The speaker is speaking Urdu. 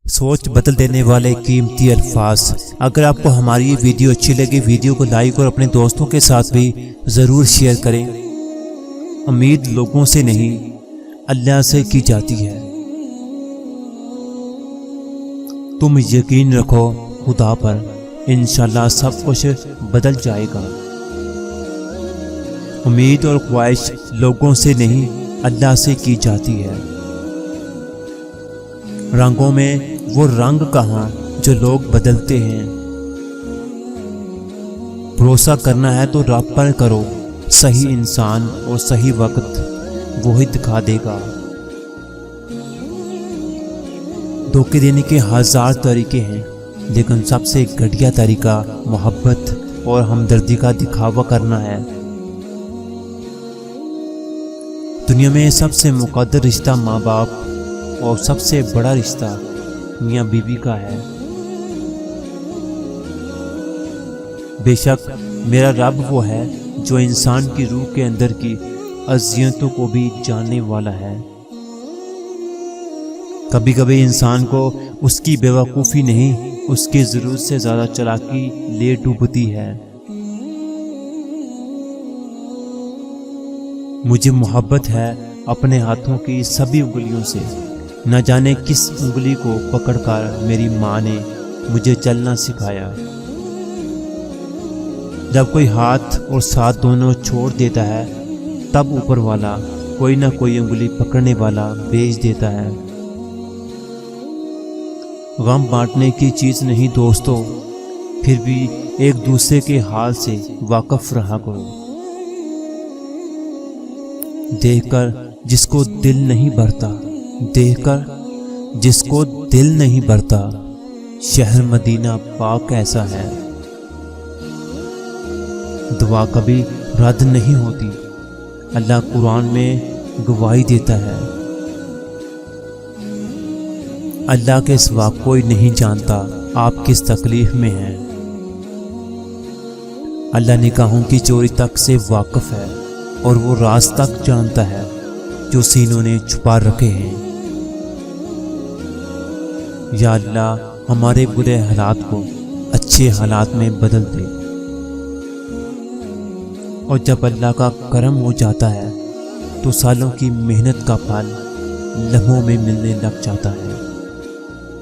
سوچ بدل دینے والے قیمتی الفاظ۔ اگر آپ کو ہماری یہ ویڈیو اچھی لگے، ویڈیو کو لائک اور اپنے دوستوں کے ساتھ بھی ضرور شیئر کریں۔ امید لوگوں سے نہیں، اللہ سے کی جاتی ہے۔ تم یقین رکھو خدا پر، انشاءاللہ سب کچھ بدل جائے گا۔ امید اور خواہش لوگوں سے نہیں، اللہ سے کی جاتی ہے۔ رنگوں میں وہ رنگ کہاں جو لوگ بدلتے ہیں۔ بھروسہ کرنا ہے تو رب پر کرو، صحیح انسان اور صحیح وقت وہی دکھا دے گا۔ دھوکے دینے کے ہزار طریقے ہیں، لیکن سب سے گھٹیا طریقہ محبت اور ہمدردی کا دکھاوا کرنا ہے۔ دنیا میں سب سے مقدر رشتہ ماں باپ اور سب سے بڑا رشتہ میاں بیوی کا ہے۔ بے شک میرا رب وہ ہے جو انسان کی روح کے اندر کی اذیتوں کو بھی جاننے والا ہے۔ کبھی کبھی انسان کو اس کی بے وقوفی نہیں، اس کی ضرورت سے زیادہ چالاکی لے ڈوبتی ہے۔ مجھے محبت ہے اپنے ہاتھوں کی سبھی انگلیوں سے۔ نہ جانے کس انگلی کو پکڑ کر میری ماں نے مجھے چلنا سکھایا۔ جب کوئی ہاتھ اور ساتھ دونوں چھوڑ دیتا ہے، تب اوپر والا کوئی نہ کوئی انگلی پکڑنے والا بھیج دیتا ہے۔ غم بانٹنے کی چیز نہیں دوستو، پھر بھی ایک دوسرے کے حال سے واقف رہا کرو۔ دیکھ کر جس کو دل نہیں بھرتا، دیکھ کر جس کو دل نہیں بھرتا، شہر مدینہ پاک ایسا ہے۔ دعا کبھی رد نہیں ہوتی، اللہ قرآن میں گواہی دیتا ہے۔ اللہ کے سوا کوئی نہیں جانتا آپ کس تکلیف میں ہیں۔ اللہ نگاہوں کی چوری تک سے واقف ہے، اور وہ راز تک جانتا ہے جو سینوں نے چھپا رکھے ہیں۔ یا اللہ ہمارے برے حالات کو اچھے حالات میں بدل دے، اور جب اللہ کا کرم ہو جاتا ہے تو سالوں کی محنت کا پھل لمحوں میں ملنے لگ جاتا ہے۔